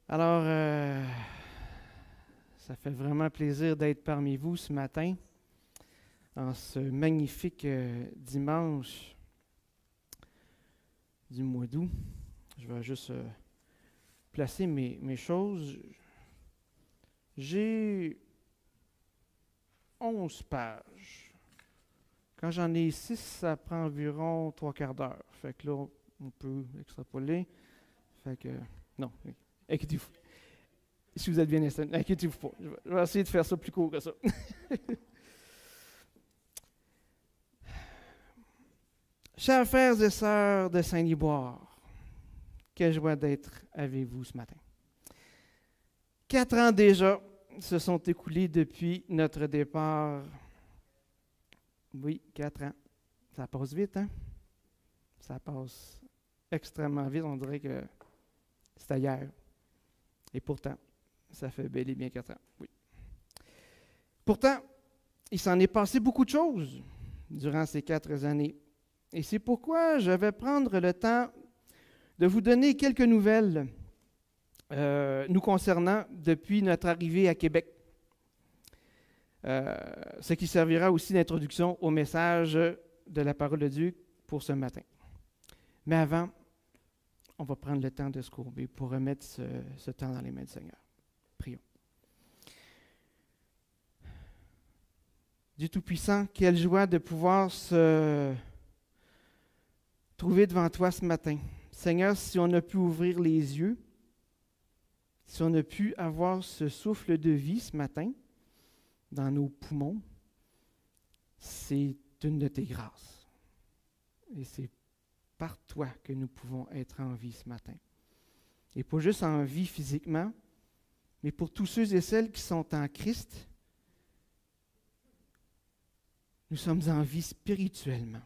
Alors, ça fait vraiment plaisir d'être parmi vous ce matin, en ce magnifique dimanche du mois d'août. Je vais juste placer mes choses. J'ai 11 pages. Quand j'en ai 6, ça prend environ 3/4 d'heure. Fait que là, on peut extrapoler. Fait que, non, inquiétez-vous. Si vous êtes bien installé, inquiétez-vous pas. Je vais essayer de faire ça plus court que ça. Chers frères et sœurs de Saint-Liboire, quelle joie d'être avec vous ce matin. 4 ans déjà se sont écoulés depuis notre départ. Oui, 4 ans. Ça passe vite, hein? Ça passe extrêmement vite. On dirait que c'était hier. Et pourtant, ça fait bel et bien 4 ans. Oui. Pourtant, il s'en est passé beaucoup de choses durant ces 4 années. Et c'est pourquoi je vais prendre le temps de vous donner quelques nouvelles nous concernant depuis notre arrivée à Québec. Ce qui servira aussi d'introduction au message de la parole de Dieu pour ce matin. Mais avant, on va prendre le temps de se courber pour remettre ce temps dans les mains du Seigneur. Prions. Dieu Tout-Puissant, quelle joie de pouvoir se trouver devant toi ce matin. Seigneur, si on a pu ouvrir les yeux, si on a pu avoir ce souffle de vie ce matin dans nos poumons, c'est une de tes grâces. Et c'est par toi que nous pouvons être en vie ce matin. Et pas juste en vie physiquement, mais pour tous ceux et celles qui sont en Christ, nous sommes en vie spirituellement.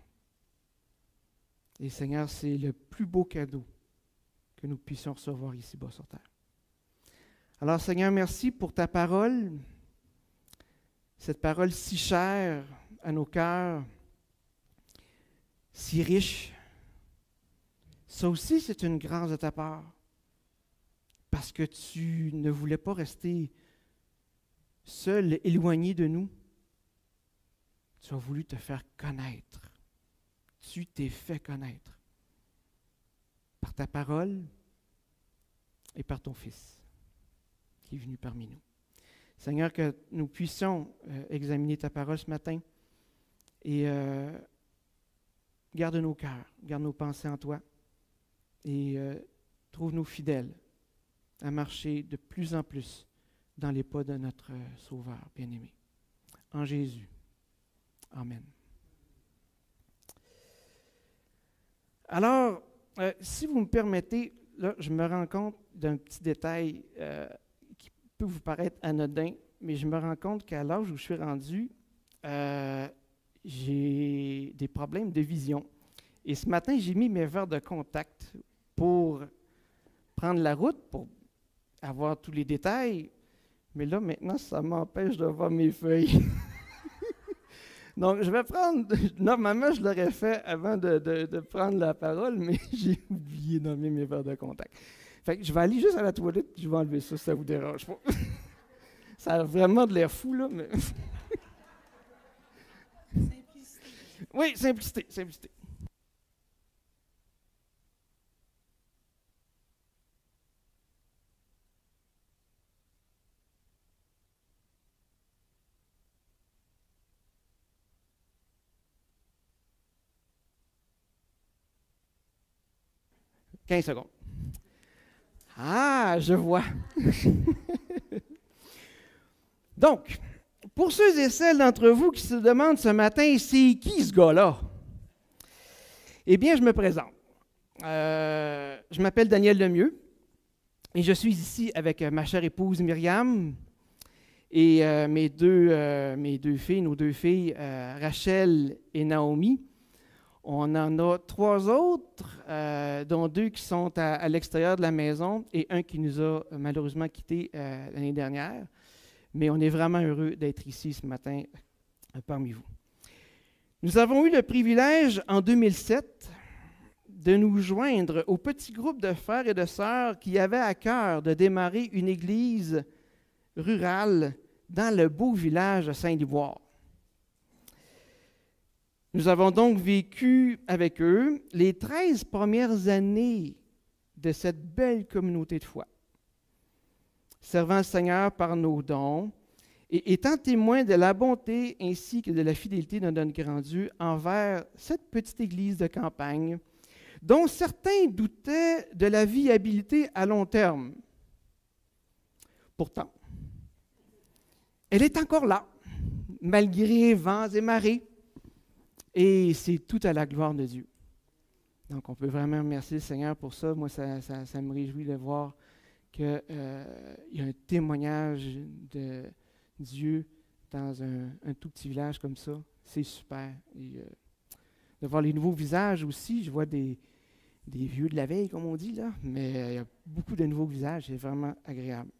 Et Seigneur, c'est le plus beau cadeau que nous puissions recevoir ici-bas sur terre. Alors Seigneur, merci pour ta parole, cette parole si chère à nos cœurs, si riche. Ça aussi, c'est une grâce de ta part, parce que tu ne voulais pas rester seul, éloigné de nous. Tu as voulu te faire connaître. Tu t'es fait connaître par ta parole et par ton Fils qui est venu parmi nous. Seigneur, que nous puissions examiner ta parole ce matin et garde nos cœurs, garde nos pensées en toi et trouve-nous fidèles à marcher de plus en plus dans les pas de notre Sauveur bien-aimé. En Jésus. Amen. Alors, si vous me permettez, là, je me rends compte d'un petit détail qui peut vous paraître anodin, mais je me rends compte qu'à l'âge où je suis rendu, j'ai des problèmes de vision. Et ce matin, j'ai mis mes verres de contact pour prendre la route, pour avoir tous les détails. Mais là, maintenant, ça m'empêche de voir mes feuilles. Donc, je vais prendre... Normalement, je l'aurais fait avant de prendre la parole, mais j'ai oublié d'enlever mes verres de contact. Fait que je vais aller juste à la toilette et je vais enlever ça, si ça ne vous dérange pas. Ça a vraiment de l'air fou, là, mais... Simplicité. Oui, simplicité, simplicité. « 15 secondes. » Ah, je vois. Donc, pour ceux et celles d'entre vous qui se demandent ce matin, c'est qui ce gars-là? Eh bien, je me présente. Je m'appelle Daniel Lemieux et je suis ici avec ma chère épouse Myriam et mes deux filles, nos deux filles, Rachel et Naomi. On en a 3 autres, dont 2 qui sont à l'extérieur de la maison et un qui nous a malheureusement quittés l'année dernière. Mais on est vraiment heureux d'être ici ce matin parmi vous. Nous avons eu le privilège en 2007 de nous joindre au petit groupe de frères et de sœurs qui avaient à cœur de démarrer une église rurale dans le beau village de Saint-Liboire. Nous avons donc vécu avec eux les 13 premières années de cette belle communauté de foi, servant le Seigneur par nos dons et étant témoins de la bonté ainsi que de la fidélité de notre grand Dieu envers cette petite église de campagne, dont certains doutaient de la viabilité à long terme. Pourtant, elle est encore là, malgré vents et marées, et c'est tout à la gloire de Dieu. Donc, on peut vraiment remercier le Seigneur pour ça. Moi, ça me réjouit de voir qu'il y a un témoignage de Dieu dans un tout petit village comme ça. C'est super. Et, de voir les nouveaux visages aussi. Je vois des vieux de la veille, comme on dit, là, mais il y a beaucoup de nouveaux visages. C'est vraiment agréable.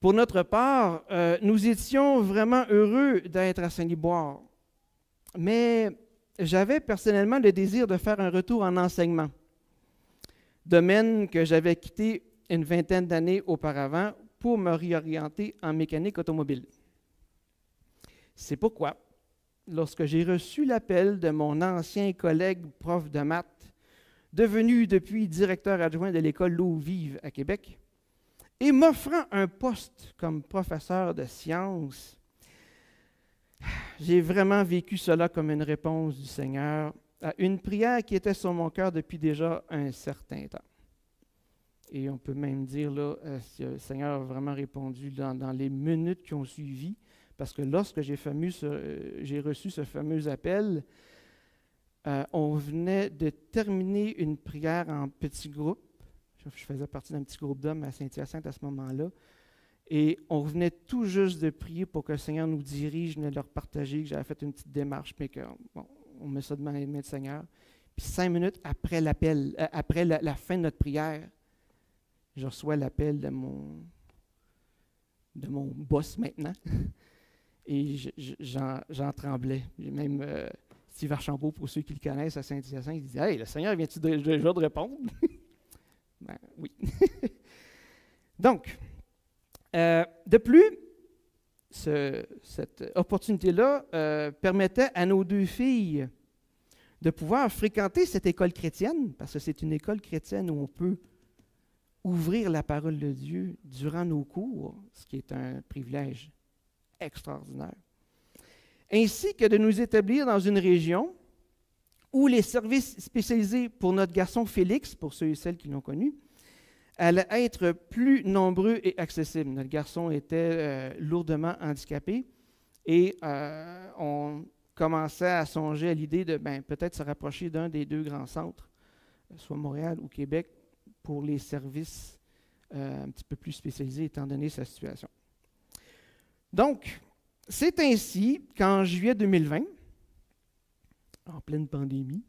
Pour notre part, nous étions vraiment heureux d'être à Saint-Liboire. Mais j'avais personnellement le désir de faire un retour en enseignement, domaine que j'avais quitté une vingtaine d'années auparavant pour me réorienter en mécanique automobile. C'est pourquoi, lorsque j'ai reçu l'appel de mon ancien collègue prof de maths, devenu depuis directeur adjoint de l'école L'Eau Vive à Québec, et m'offrant un poste comme professeur de sciences, j'ai vraiment vécu cela comme une réponse du Seigneur à une prière qui était sur mon cœur depuis déjà un certain temps. Et on peut même dire là, si le Seigneur a vraiment répondu dans les minutes qui ont suivi, parce que lorsque j'ai reçu ce fameux appel, on venait de terminer une prière en petit groupe. Je faisais partie d'un petit groupe d'hommes à Saint-Hyacinthe à ce moment-là. Et on venait tout juste de prier pour que le Seigneur nous dirige. Je venais de leur partager que j'avais fait une petite démarche, mais qu'on met ça dans les mains du Seigneur. Puis 5 minutes après l'appel, après la fin de notre prière, je reçois l'appel de mon boss maintenant. Et j'en tremblais. J'ai même Steve Archambault, pour ceux qui le connaissent à Saint-Hyacinthe, il dit « Hey, le Seigneur vient-tu déjà de répondre? » Ben oui. Donc, de plus, cette opportunité-là permettait à nos 2 filles de pouvoir fréquenter cette école chrétienne, parce que c'est une école chrétienne où on peut ouvrir la parole de Dieu durant nos cours, ce qui est un privilège extraordinaire, ainsi que de nous établir dans une région où les services spécialisés pour notre garçon Félix, pour ceux et celles qui l'ont connu, allaient être plus nombreux et accessibles. Notre garçon était lourdement handicapé et on commençait à songer à l'idée de peut-être se rapprocher d'un des 2 grands centres, soit Montréal ou Québec, pour les services un petit peu plus spécialisés étant donné sa situation. Donc, c'est ainsi qu'en juillet 2020, en pleine pandémie,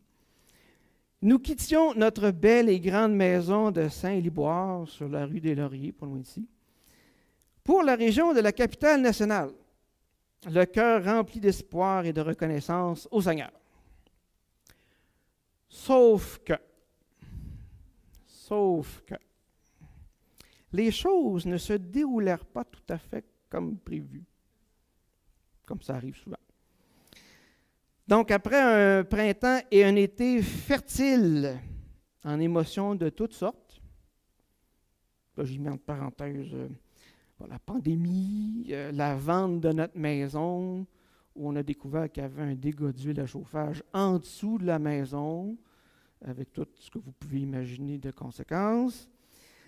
nous quittions notre belle et grande maison de Saint-Liboire sur la rue des Lauriers, pas loin d'ici, pour la région de la capitale nationale, le cœur rempli d'espoir et de reconnaissance au Seigneur. Sauf que, les choses ne se déroulèrent pas tout à fait comme prévu, comme ça arrive souvent. Donc, après un printemps et un été fertiles en émotions de toutes sortes, là, j'y mets entre parenthèses la pandémie, la vente de notre maison, où on a découvert qu'il y avait un dégât d'huile à chauffage en dessous de la maison, avec tout ce que vous pouvez imaginer de conséquences.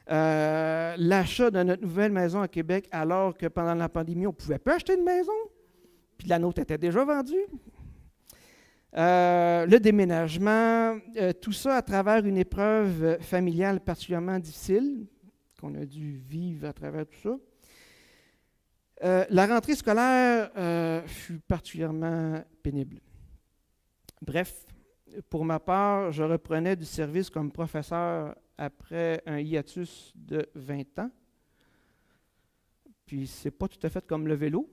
L'achat de notre nouvelle maison à Québec, alors que pendant la pandémie, on ne pouvait pas acheter une maison, puis la nôtre était déjà vendue. Le déménagement, tout ça à travers une épreuve familiale particulièrement difficile qu'on a dû vivre à travers tout ça. La rentrée scolaire fut particulièrement pénible. Bref, pour ma part, je reprenais du service comme professeur après un hiatus de 20 ans. Puis, c'est pas tout à fait comme le vélo.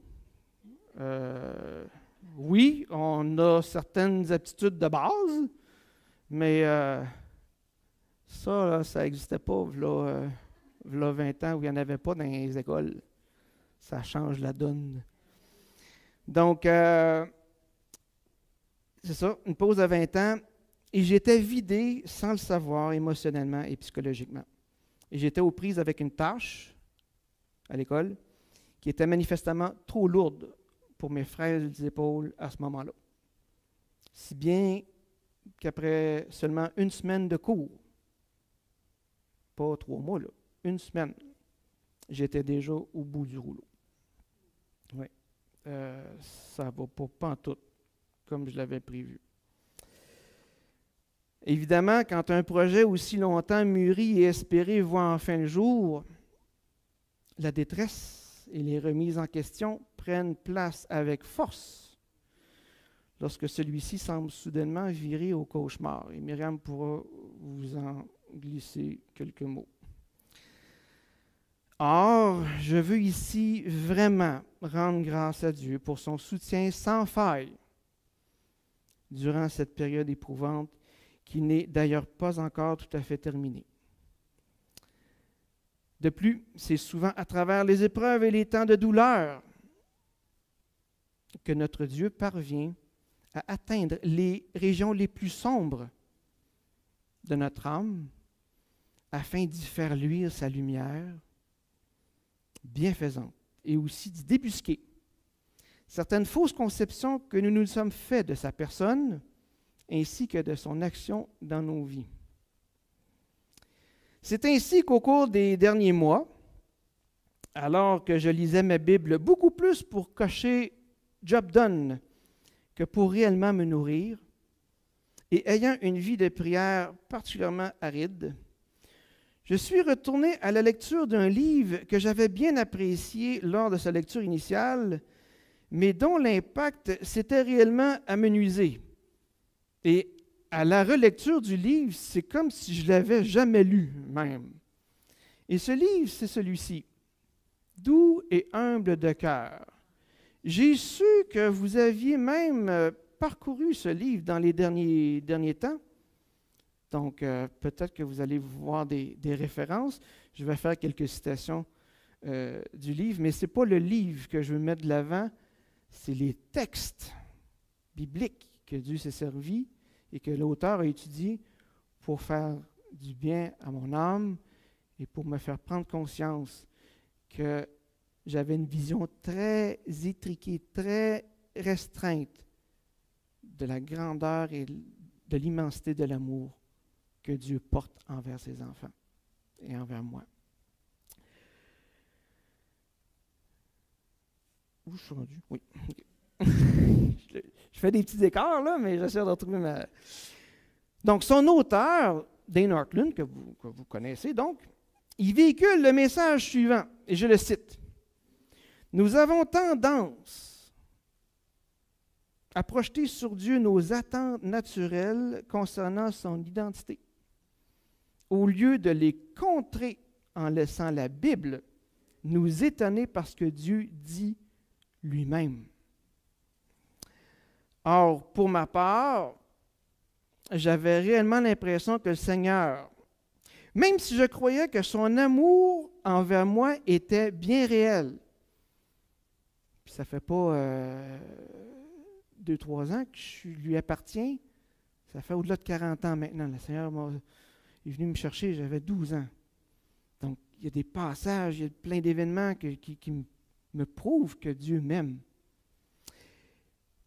Oui, on a certaines aptitudes de base, Mais ça, là, ça n'existait pas, v'là 20 ans, où il n'y en avait pas dans les écoles. Ça change la donne. Donc, c'est ça, une pause de 20 ans, et j'étais vidé sans le savoir émotionnellement et psychologiquement. Et j'étais aux prises avec une tâche à l'école qui était manifestement trop lourde pour mes frêles épaules à ce moment-là. Si bien qu'après seulement une semaine de cours, pas 3 mois, là, une semaine, j'étais déjà au bout du rouleau. Oui, ça ne va pas pantoute comme je l'avais prévu. Évidemment, quand un projet aussi longtemps mûri et espéré voit enfin le jour, la détresse et les remises en question prennent place avec force lorsque celui-ci semble soudainement virer au cauchemar. Et Myriam pourra vous en glisser quelques mots. Or, je veux ici vraiment rendre grâce à Dieu pour son soutien sans faille durant cette période éprouvante qui n'est d'ailleurs pas encore tout à fait terminée. De plus, c'est souvent à travers les épreuves et les temps de douleur que notre Dieu parvient à atteindre les régions les plus sombres de notre âme afin d'y faire luire sa lumière bienfaisante et aussi d'y débusquer certaines fausses conceptions que nous nous sommes faites de sa personne ainsi que de son action dans nos vies. C'est ainsi qu'au cours des derniers mois, alors que je lisais ma Bible beaucoup plus pour cocher « job done » que pour réellement me nourrir, et ayant une vie de prière particulièrement aride, je suis retourné à la lecture d'un livre que j'avais bien apprécié lors de sa lecture initiale, mais dont l'impact s'était réellement amenuisé. Et à la relecture du livre, c'est comme si je ne l'avais jamais lu même. Et ce livre, c'est celui-ci, « Doux et humble de cœur ». J'ai su que vous aviez même parcouru ce livre dans les derniers temps. Donc, peut-être que vous allez voir des références. Je vais faire quelques citations du livre, mais ce n'est pas le livre que je veux mettre de l'avant, c'est les textes bibliques que Dieu s'est servi et que l'auteur a étudié pour faire du bien à mon âme et pour me faire prendre conscience que j'avais une vision très étriquée, très restreinte de la grandeur et de l'immensité de l'amour que Dieu porte envers ses enfants et envers moi. Où je suis rendu? Oui. Je fais des petits écarts, là, mais j'essaie de retrouver ma... Donc, son auteur, Dane Ortlund, que vous connaissez donc, il véhicule le message suivant, et je le cite. « Nous avons tendance à projeter sur Dieu nos attentes naturelles concernant son identité, au lieu de les contrer en laissant la Bible nous étonner parce que Dieu dit lui-même. Or, pour ma part, j'avais réellement l'impression que le Seigneur, même si je croyais que son amour envers moi était bien réel, puis ça ne fait pas 2-3 ans que je lui appartiens, ça fait au-delà de 40 ans maintenant. Le Seigneur est venu me chercher, j'avais 12 ans. Donc, il y a des passages, il y a plein d'événements qui me prouvent que Dieu m'aime.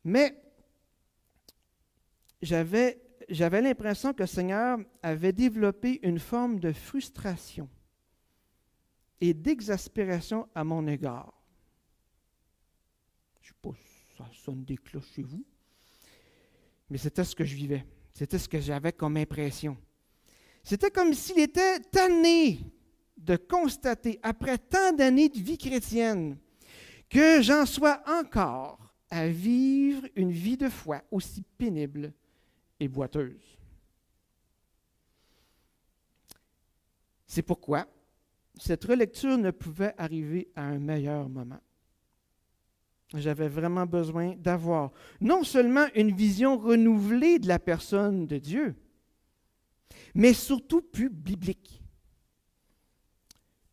Mais j'avais l'impression que le Seigneur avait développé une forme de frustration et d'exaspération à mon égard. Je ne sais pas si ça sonne des cloches chez vous, mais c'était ce que je vivais. C'était ce que j'avais comme impression. C'était comme s'il était tanné de constater, après tant d'années de vie chrétienne, que j'en sois encore à vivre une vie de foi aussi pénible et boiteuse. C'est pourquoi cette relecture ne pouvait arriver à un meilleur moment. J'avais vraiment besoin d'avoir non seulement une vision renouvelée de la personne de Dieu, mais surtout plus biblique,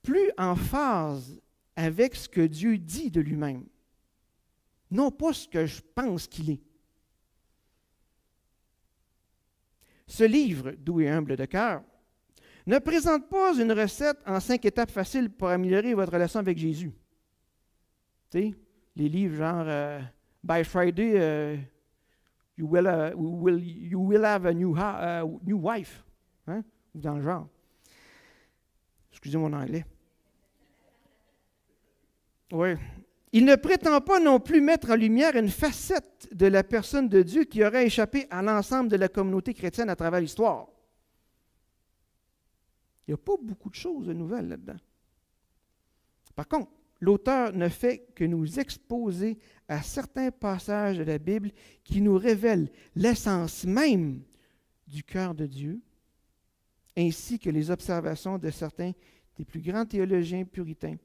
plus en phase avec ce que Dieu dit de lui-même, non pas ce que je pense qu'il est. Ce livre, doux et humble de cœur, ne présente pas une recette en 5 étapes faciles pour améliorer votre relation avec Jésus. Tu sais, les livres genre By Friday, you will have a new wife, hein? Ou dans le genre. Excusez mon anglais. Oui. Il ne prétend pas non plus mettre en lumière une facette de la personne de Dieu qui aurait échappé à l'ensemble de la communauté chrétienne à travers l'histoire. Il n'y a pas beaucoup de choses de nouvelles là-dedans. Par contre, l'auteur ne fait que nous exposer à certains passages de la Bible qui nous révèlent l'essence même du cœur de Dieu, ainsi que les observations de certains des plus grands théologiens puritains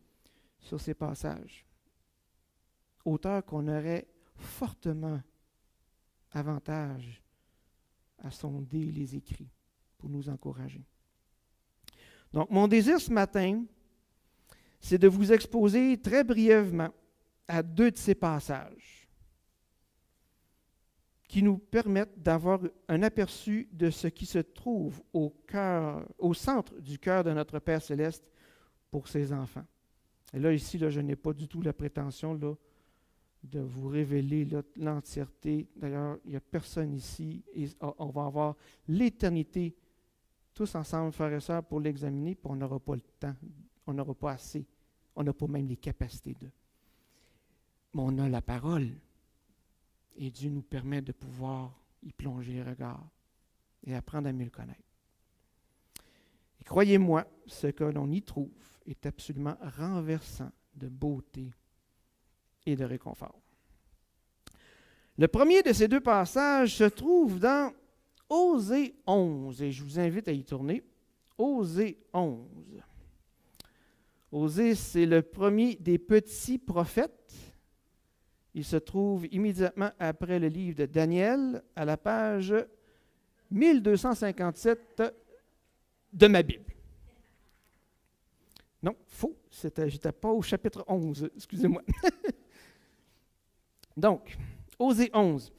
sur ces passages. Auteur qu'on aurait fortement avantage à sonder les écrits pour nous encourager. Donc, mon désir ce matin, c'est de vous exposer très brièvement à 2 de ces passages qui nous permettent d'avoir un aperçu de ce qui se trouve au centre du cœur de notre Père Céleste pour ses enfants. Et là, ici, je n'ai pas du tout la prétention de vous révéler l'entièreté. D'ailleurs, il n'y a personne ici et on va avoir l'éternité tous ensemble, frères et sœurs, pour l'examiner, puis on n'aura pas le temps, on n'aura pas assez, on n'a pas même les capacités de. Mais on a la parole et Dieu nous permet de pouvoir y plonger le regard et apprendre à mieux le connaître. Et croyez-moi, ce que l'on y trouve est absolument renversant de beauté et de réconfort. Le premier de ces 2 passages se trouve dans Osée 11, et je vous invite à y tourner. Osée 11. Osée, c'est le premier des petits prophètes. Il se trouve immédiatement après le livre de Daniel, à la page 1257 de ma Bible. Non, faux, je n'étais pas au chapitre 11, excusez-moi. Donc, Osée 11.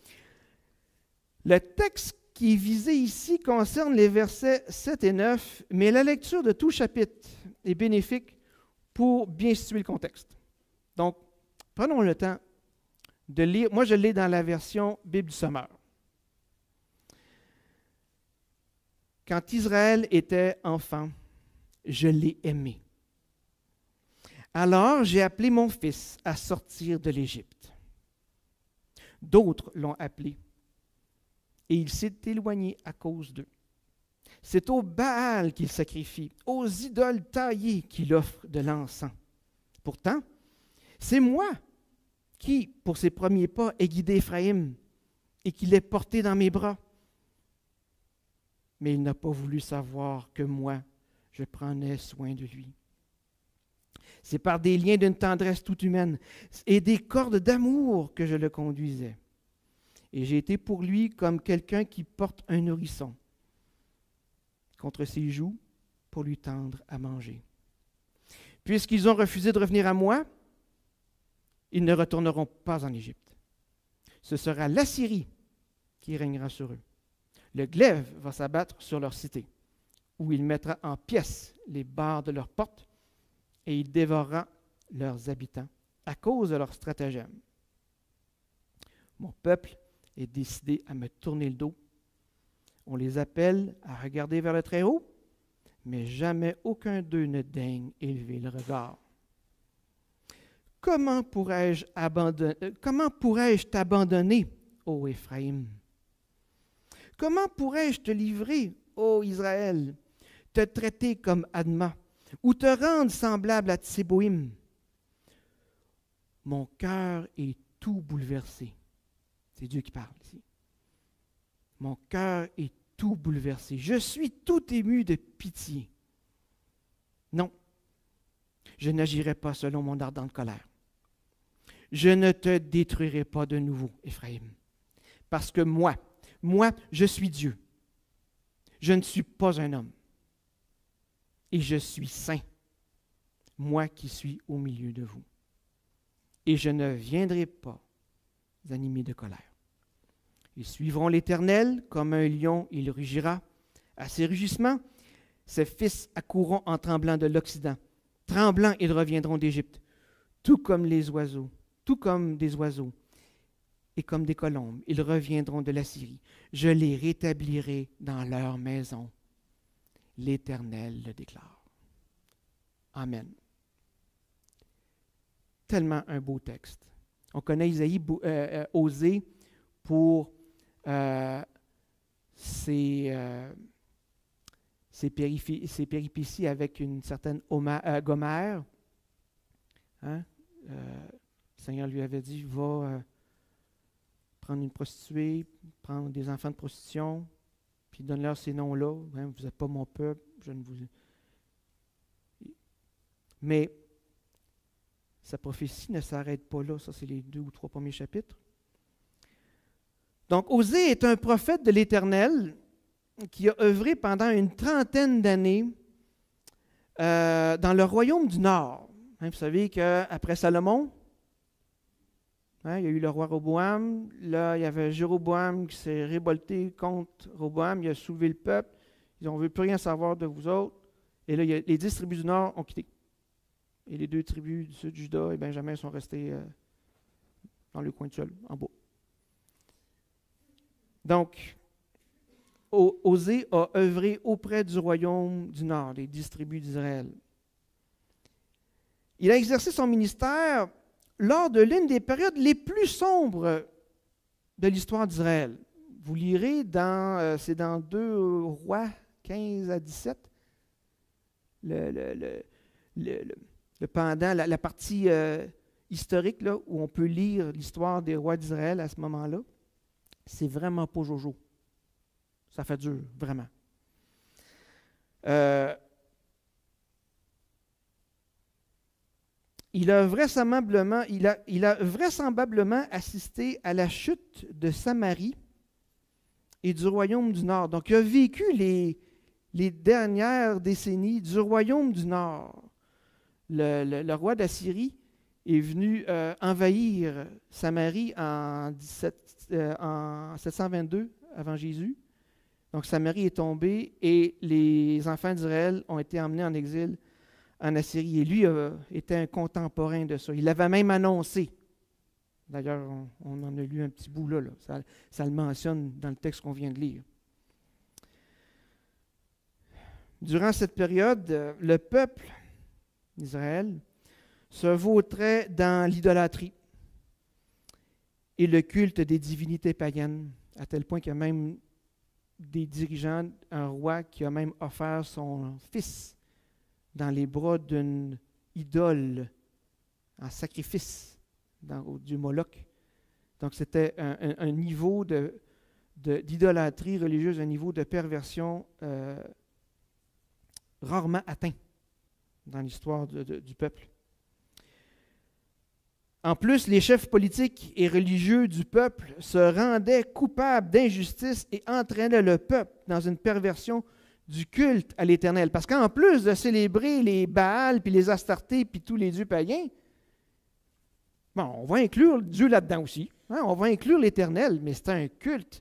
Le texte qui est visé ici concerne les versets 7 et 9, mais la lecture de tout chapitre est bénéfique pour bien situer le contexte. Donc, prenons le temps de lire. Moi, je l'ai dans la version Bible du Sommeur. Quand Israël était enfant, je l'ai aimé. Alors, j'ai appelé mon fils à sortir de l'Égypte. D'autres l'ont appelé, et il s'est éloigné à cause d'eux. C'est au Baal qu'il sacrifie, aux idoles taillées qu'il offre de l'encens. Pourtant, c'est moi qui, pour ses premiers pas, ai guidé Éphraïm et qui l'ai porté dans mes bras. Mais il n'a pas voulu savoir que moi, je prenais soin de lui. C'est par des liens d'une tendresse toute humaine et des cordes d'amour que je le conduisais. Et j'ai été pour lui comme quelqu'un qui porte un nourrisson contre ses joues pour lui tendre à manger. Puisqu'ils ont refusé de revenir à moi, ils ne retourneront pas en Égypte. Ce sera l'Assyrie qui régnera sur eux. Le glaive va s'abattre sur leur cité, où il mettra en pièces les barres de leurs portes, et il dévorera leurs habitants à cause de leur stratagème. Mon peuple est décidé à me tourner le dos. On les appelle à regarder vers le Très-Haut, mais jamais aucun d'eux ne daigne élever le regard. Comment pourrais-je t'abandonner, ô Éphraïm? Comment pourrais-je te livrer, ô Israël, te traiter comme Adma, ou te rendre semblable à Tseboïm? Mon cœur est tout bouleversé. C'est Dieu qui parle ici. Mon cœur est tout bouleversé. Je suis tout ému de pitié. Non, je n'agirai pas selon mon ardente colère. Je ne te détruirai pas de nouveau, Éphraïm, parce que moi, je suis Dieu. je ne suis pas un homme, et je suis saint, moi qui suis au milieu de vous. Et je ne viendrai pas animé de colère. Ils suivront l'Éternel, comme un lion, il rugira. À ses rugissements, ses fils accourront en tremblant de l'Occident. Tremblants, ils reviendront d'Égypte, tout comme des oiseaux, et comme des colombes, ils reviendront de la Syrie. Je les rétablirai dans leur maison. L'Éternel le déclare. Amen. Tellement un beau texte. On connaît Isaïe, Osée pour ses péripéties avec une certaine Gomère. Hein? Le Seigneur lui avait dit, va prendre une prostituée, prendre des enfants de prostitution, puis donne-leur ces noms-là. Hein, vous n'êtes pas mon peuple, je ne vous... Mais sa prophétie ne s'arrête pas là. Ça, c'est les 2 ou 3 premiers chapitres. Donc, Osée est un prophète de l'Éternel qui a œuvré pendant une 30aine d'années dans le royaume du Nord. Hein, vous savez qu'après Salomon, hein, il y a eu le roi Roboam. Là, il y avait Jéroboam qui s'est révolté contre Roboam. Il a soulevé le peuple. Ils ont dit, on ne veut plus rien savoir de vous autres. Et là, les 10 tribus du Nord ont quitté. Et les 2 tribus du sud, Juda et Benjamin, sont restés dans le coin de seul, en bas. Donc, Osée a œuvré auprès du royaume du Nord, des 10 tribus d'Israël. Il a exercé son ministère lors de l'une des périodes les plus sombres de l'histoire d'Israël. Vous lirez c'est dans 2 Rois 15 à 17, le pendant, la partie historique là, où on peut lire l'histoire des rois d'Israël à ce moment-là. C'est vraiment pas jojo. Ça fait dur, vraiment. Il a vraisemblablement assisté à la chute de Samarie et du royaume du Nord. Donc, il a vécu les dernières décennies du royaume du Nord. Le roi d'Assyrie est venu envahir Samarie en 722 avant Jésus. Donc, Samarie est tombée et les enfants d'Israël ont été emmenés en exil en Assyrie. Et lui était un contemporain de ça. Il l'avait même annoncé. D'ailleurs, on en a lu un petit bout là. Ça le mentionne dans le texte qu'on vient de lire. Durant cette période, le peuple d'Israël se vautrait dans l'idolâtrie et le culte des divinités païennes, à tel point qu'il y a même des dirigeants, un roi qui a même offert son fils dans les bras d'une idole en sacrifice au dieu Moloch. Donc c'était un niveau d'idolâtrie religieuse, un niveau de perversion rarement atteint dans l'histoire du peuple. En plus, les chefs politiques et religieux du peuple se rendaient coupables d'injustice et entraînaient le peuple dans une perversion du culte à l'Éternel. Parce qu'en plus de célébrer les Baals, puis les Astartés, puis tous les dieux païens, bon, on va inclure Dieu là-dedans aussi. Hein, on va inclure l'Éternel, mais c'est un culte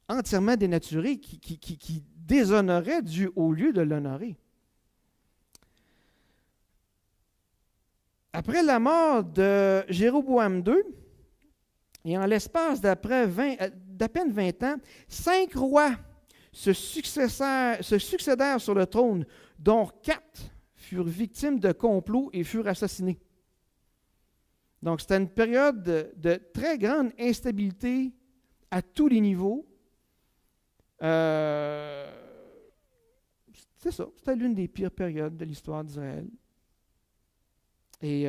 entièrement dénaturé qui déshonorait Dieu au lieu de l'honorer. Après la mort de Jéroboam II, et en l'espace d'à peine 20 ans, 5 rois se succédèrent sur le trône, dont 4 furent victimes de complots et furent assassinés. Donc, c'était une période de très grande instabilité à tous les niveaux. C'est ça, c'était l'une des pires périodes de l'histoire d'Israël. Et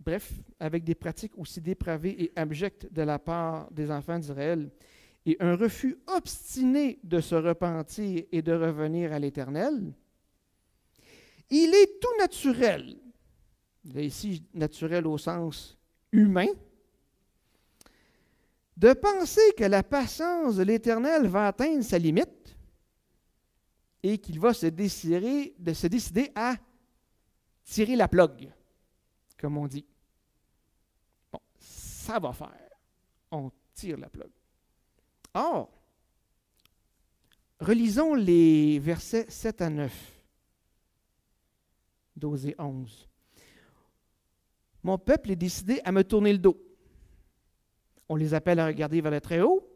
bref, avec des pratiques aussi dépravées et abjectes de la part des enfants d'Israël et un refus obstiné de se repentir et de revenir à l'Éternel, il est tout naturel, là ici naturel au sens humain, de penser que la patience de l'Éternel va atteindre sa limite et qu'il va se décider à tirer la plug, comme on dit. Bon, ça va faire. On tire la plug. Or, relisons les versets 7 à 9, 12 et 11. Mon peuple est décidé à me tourner le dos. On les appelle à regarder vers le Très-Haut,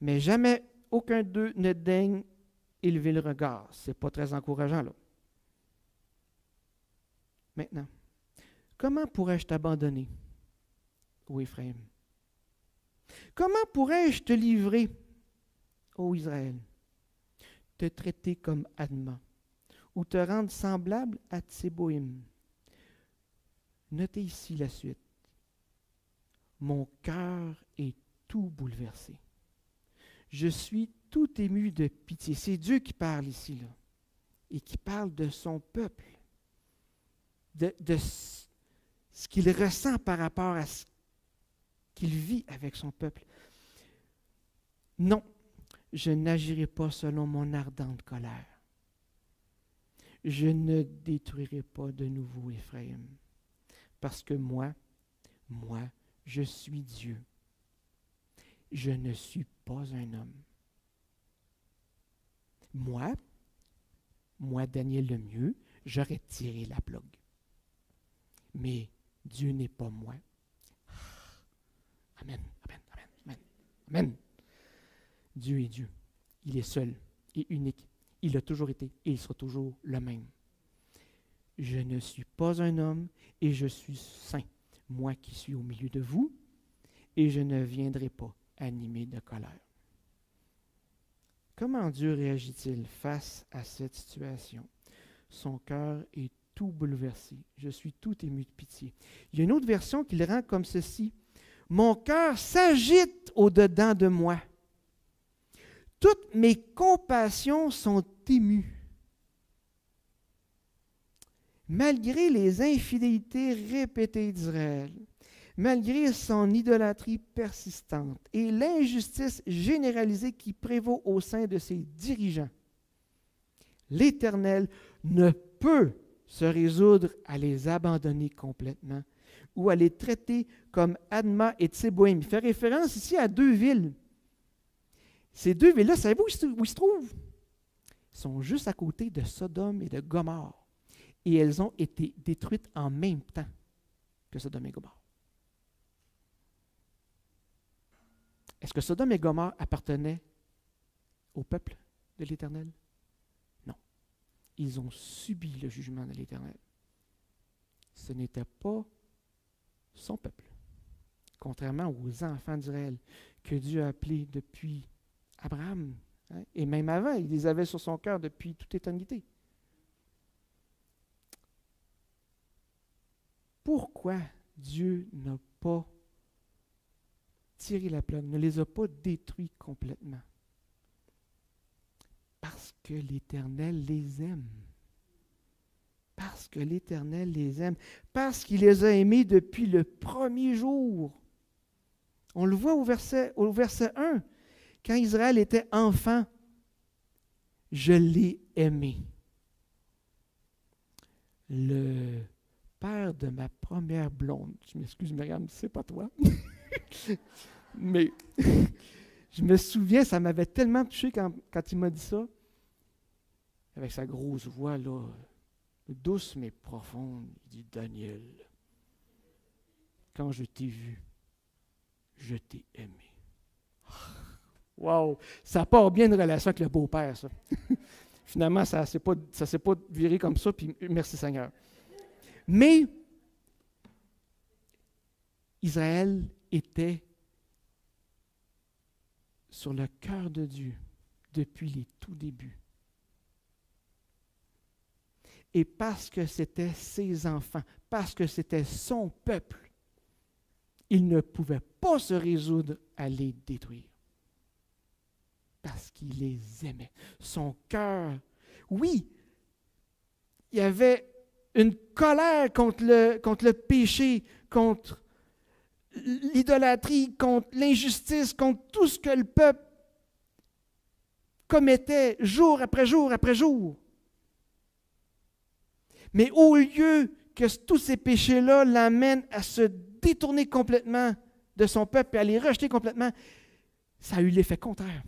mais jamais aucun d'eux ne daigne élever le regard. Ce n'est pas très encourageant, là. Maintenant, comment pourrais-je t'abandonner, ô Éphraïm? Comment pourrais-je te livrer, ô Israël? Te traiter comme Adma, ou te rendre semblable à Tséboïm? Notez ici la suite. Mon cœur est tout bouleversé. Je suis tout ému de pitié. C'est Dieu qui parle ici, là, et qui parle de son peuple, de ce qu'il ressent par rapport à ce qu'il vit avec son peuple. Non, je n'agirai pas selon mon ardente colère. Je ne détruirai pas de nouveau Éphraïm, parce que moi, je suis Dieu. Je ne suis pas un homme. Moi, Daniel le mieux, j'aurais tiré la plug. Mais Dieu n'est pas moi. Amen, amen, amen, amen, amen. Dieu est Dieu. Il est seul et unique. Il a toujours été et il sera toujours le même. Je ne suis pas un homme et je suis saint, moi qui suis au milieu de vous, et je ne viendrai pas animé de colère. Comment Dieu réagit-il face à cette situation? Son cœur est tout bouleversé. Je suis tout ému de pitié. Il y a une autre version qui le rend comme ceci. Mon cœur s'agite au-dedans de moi. Toutes mes compassions sont émues. Malgré les infidélités répétées d'Israël, malgré son idolâtrie persistante et l'injustice généralisée qui prévaut au sein de ses dirigeants, l'Éternel ne peut se résoudre à les abandonner complètement ou à les traiter comme Adma et Tséboïm. Il fait référence ici à deux villes. Ces deux villes-là, savez-vous où ils se trouvent? Ils sont juste à côté de Sodome et de Gomorrhe. Et elles ont été détruites en même temps que Sodome et Gomorrhe. Est-ce que Sodome et Gomorrhe appartenaient au peuple de l'Éternel? Non. Ils ont subi le jugement de l'Éternel. Ce n'était pas son peuple. Contrairement aux enfants d'Israël que Dieu a appelés depuis Abraham, hein, et même avant, il les avait sur son cœur depuis toute éternité. Pourquoi Dieu n'a pas tiré la plug, ne les a pas détruits complètement? Parce que l'Éternel les aime. Parce que l'Éternel les aime. Parce qu'il les a aimés depuis le premier jour. On le voit au verset 1. Quand Israël était enfant, je l'ai aimé. Le père de ma première blonde, je m'excuse Myriam, c'est pas toi, mais je me souviens, ça m'avait tellement touché quand il m'a dit ça, avec sa grosse voix, là, douce mais profonde, il dit, Daniel, quand je t'ai vu, je t'ai aimé. Wow! Ça part bien une relation avec le beau-père, ça. Finalement, ça ne s'est pas viré comme ça, puis merci Seigneur. Mais Israël était sur le cœur de Dieu depuis les tout débuts. Et parce que c'était ses enfants, parce que c'était son peuple, il ne pouvait pas se résoudre à les détruire. Parce qu'il les aimait. Son cœur, oui, il y avait une colère contre le péché, contre l'idolâtrie, contre l'injustice, contre tout ce que le peuple commettait jour après jour après jour. Mais au lieu que tous ces péchés-là l'amènent à se détourner complètement de son peuple et à les rejeter complètement, ça a eu l'effet contraire.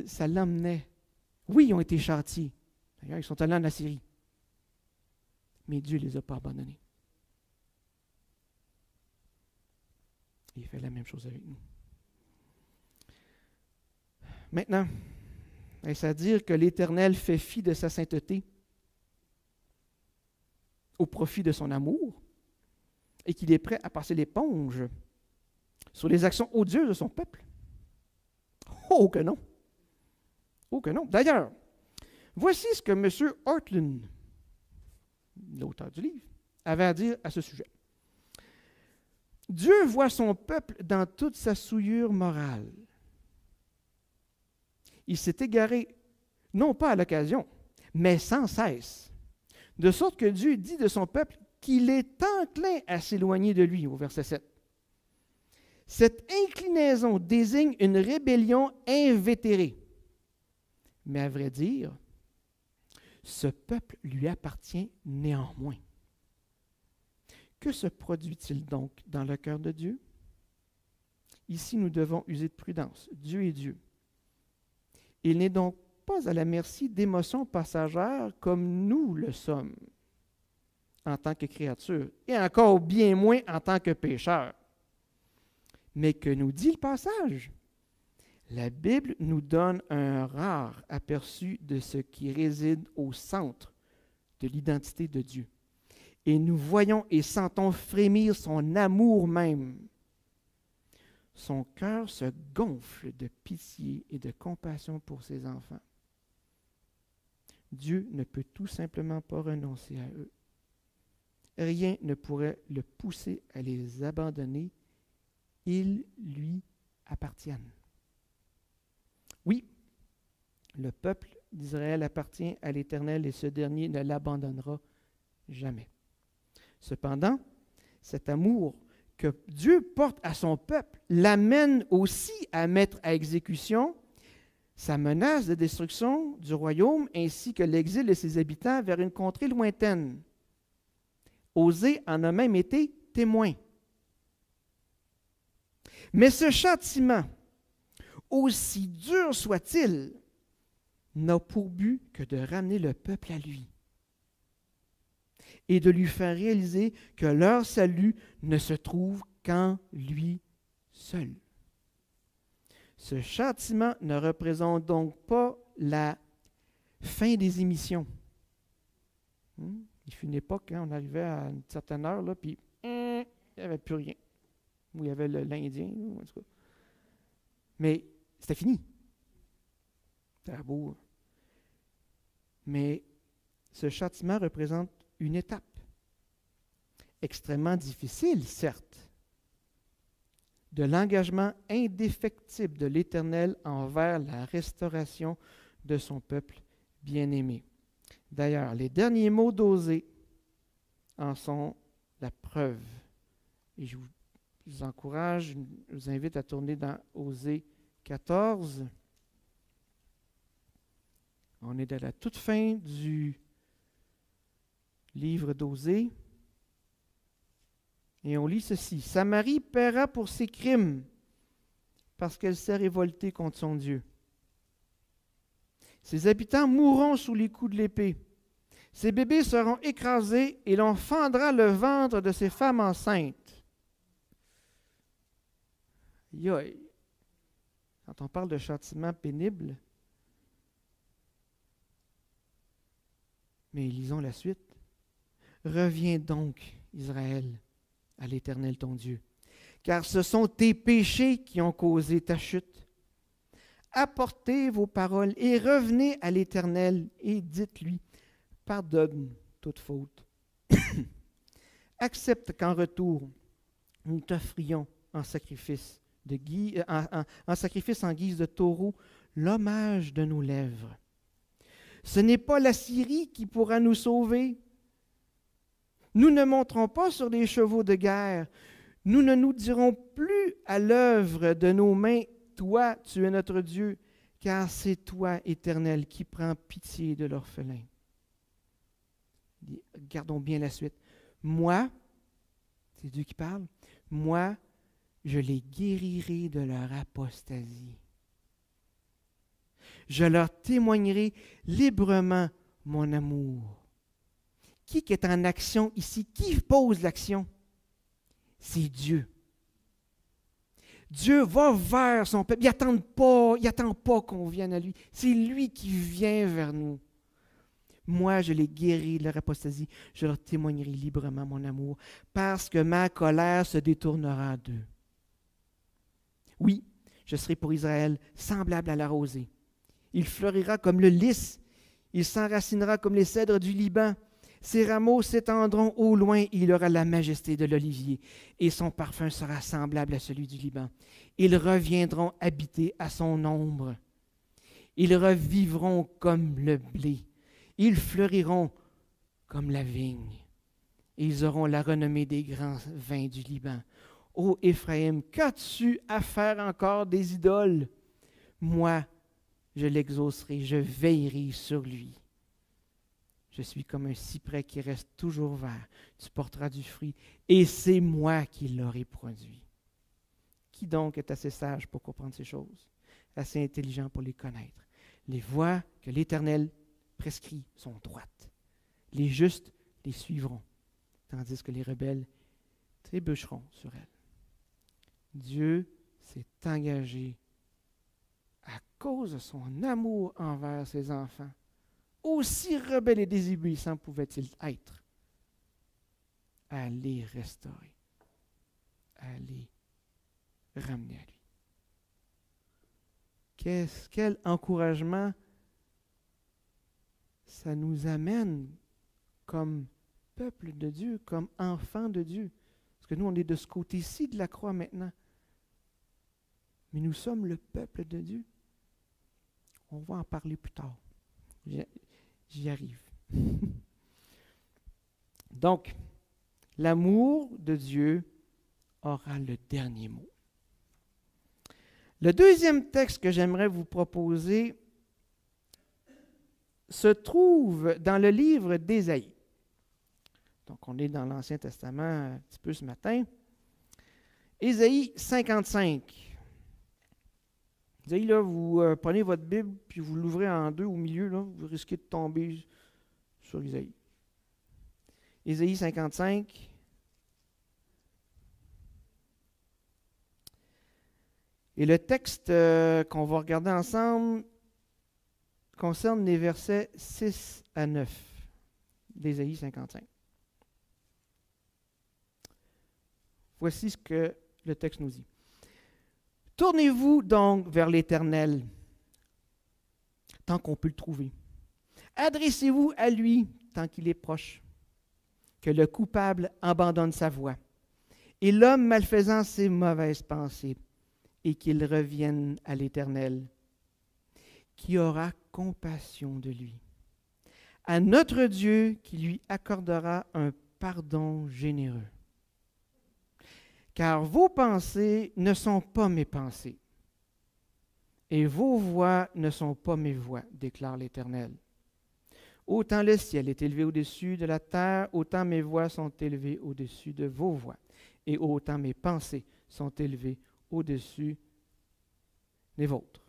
Ça l'emmenait. Oui, ils ont été châtiés. D'ailleurs, ils sont allés en Assyrie. Mais Dieu ne les a pas abandonnés. Il fait la même chose avec nous. Maintenant, est-ce à dire que l'Éternel fait fi de sa sainteté au profit de son amour et qu'il est prêt à passer l'éponge sur les actions odieuses de son peuple? Oh que non! Oh que non! D'ailleurs, voici ce que M. Ortlund, l'auteur du livre, avait à dire à ce sujet. Dieu voit son peuple dans toute sa souillure morale. Il s'est égaré, non pas à l'occasion, mais sans cesse. De sorte que Dieu dit de son peuple qu'il est enclin à s'éloigner de lui, au verset 7. Cette inclinaison désigne une rébellion invétérée. Mais à vrai dire, ce peuple lui appartient néanmoins. Que se produit-il donc dans le cœur de Dieu? Ici, nous devons user de prudence. Dieu est Dieu. Il n'est donc pas à la merci d'émotions passagères comme nous le sommes en tant que créatures, et encore bien moins en tant que pécheurs. Mais que nous dit le passage? La Bible nous donne un rare aperçu de ce qui réside au centre de l'identité de Dieu. Et nous voyons et sentons frémir son amour même. Son cœur se gonfle de pitié et de compassion pour ses enfants. Dieu ne peut tout simplement pas renoncer à eux. Rien ne pourrait le pousser à les abandonner. Ils lui appartiennent. Oui, le peuple d'Israël appartient à l'Éternel et ce dernier ne l'abandonnera jamais. Cependant, cet amour que Dieu porte à son peuple l'amène aussi à mettre à exécution sa menace de destruction du royaume ainsi que l'exil de ses habitants vers une contrée lointaine. Osée en a même été témoin. Mais ce châtiment, aussi dur soit-il, n'a pour but que de ramener le peuple à lui et de lui faire réaliser que leur salut ne se trouve qu'en lui seul. Ce châtiment ne représente donc pas la fin des émissions. Il fut une époque, on arrivait à une certaine heure, là, puis il n'y avait plus rien. Ou il y avait l'Indien, en tout cas. Mais c'était fini. C'était beau. Mais ce châtiment représente une étape extrêmement difficile, certes, de l'engagement indéfectible de l'Éternel envers la restauration de son peuple bien-aimé. D'ailleurs, les derniers mots d'Osée en sont la preuve. Et je vous encourage, je vous invite à tourner dans Osée 14. On est à la toute fin du livre d'Osée. Et on lit ceci. « Samarie paiera pour ses crimes parce qu'elle s'est révoltée contre son Dieu. Ses habitants mourront sous les coups de l'épée. Ses bébés seront écrasés et l'on fendra le ventre de ses femmes enceintes. » Yoï. Quand on parle de châtiment pénible, mais lisons la suite. « Reviens donc, Israël, à l'Éternel ton Dieu, car ce sont tes péchés qui ont causé ta chute. Apportez vos paroles et revenez à l'Éternel et dites-lui, pardonne toute faute. Accepte qu'en retour, nous t'offrions en sacrifice, en sacrifice en guise de taureau l'hommage de nos lèvres. Ce n'est pas la Syrie qui pourra nous sauver, Nous ne monterons pas sur des chevaux de guerre. Nous ne nous dirons plus à l'œuvre de nos mains, toi, tu es notre Dieu, car c'est toi, Éternel, qui prends pitié de l'orphelin. Gardons bien la suite. Moi, c'est Dieu qui parle, moi, je les guérirai de leur apostasie. Je leur témoignerai librement mon amour. Qui est en action ici? Qui pose l'action? C'est Dieu. Dieu va vers son peuple. Il n'attend pas qu'on vienne à lui. C'est lui qui vient vers nous. Moi, je les guéris de leur apostasie. Je leur témoignerai librement mon amour, parce que ma colère se détournera d'eux. Oui, je serai pour Israël semblable à la rosée. Il fleurira comme le lys. Il s'enracinera comme les cèdres du Liban. Ses rameaux s'étendront au loin et il aura la majesté de l'olivier. Et son parfum sera semblable à celui du Liban. Ils reviendront habiter à son ombre. Ils revivront comme le blé. Ils fleuriront comme la vigne. Et ils auront la renommée des grands vins du Liban. Ô Éphraïm, qu'as-tu à faire encore des idoles? Moi, je l'exaucerai, je veillerai sur lui. Je suis comme un cyprès qui reste toujours vert. Tu porteras du fruit, et c'est moi qui l'aurai produit. Qui donc est assez sage pour comprendre ces choses, assez intelligent pour les connaître? Les voies que l'Éternel prescrit sont droites. Les justes les suivront, tandis que les rebelles trébucheront sur elles. Dieu s'est engagé à cause de son amour envers ses enfants. Aussi rebelles et désobéissants pouvaient-ils être, à les restaurer, à les ramener à lui. Quel encouragement ça nous amène comme peuple de Dieu, comme enfants de Dieu. Parce que nous, on est de ce côté-ci de la croix maintenant. Mais nous sommes le peuple de Dieu. On va en parler plus tard. J'y arrive. Donc, l'amour de Dieu aura le dernier mot. Le deuxième texte que j'aimerais vous proposer se trouve dans le livre d'Ésaïe. Donc, on est dans l'Ancien Testament un petit peu ce matin. Ésaïe 55. Ésaïe, là, vous prenez votre Bible, puis vous l'ouvrez en deux au milieu, là, vous risquez de tomber sur Ésaïe. Ésaïe 55. Et le texte qu'on va regarder ensemble concerne les versets 6 à 9 d'Ésaïe 55. Voici ce que le texte nous dit. Tournez-vous donc vers l'Éternel, tant qu'on peut le trouver. Adressez-vous à lui, tant qu'il est proche. Que le coupable abandonne sa voie, et l'homme malfaisant ses mauvaises pensées, et qu'il revienne à l'Éternel, qui aura compassion de lui. À notre Dieu qui lui accordera un pardon généreux. Car vos pensées ne sont pas mes pensées, et vos voies ne sont pas mes voies, déclare l'Éternel. Autant le ciel est élevé au-dessus de la terre, autant mes voies sont élevées au-dessus de vos voies, et autant mes pensées sont élevées au-dessus des vôtres.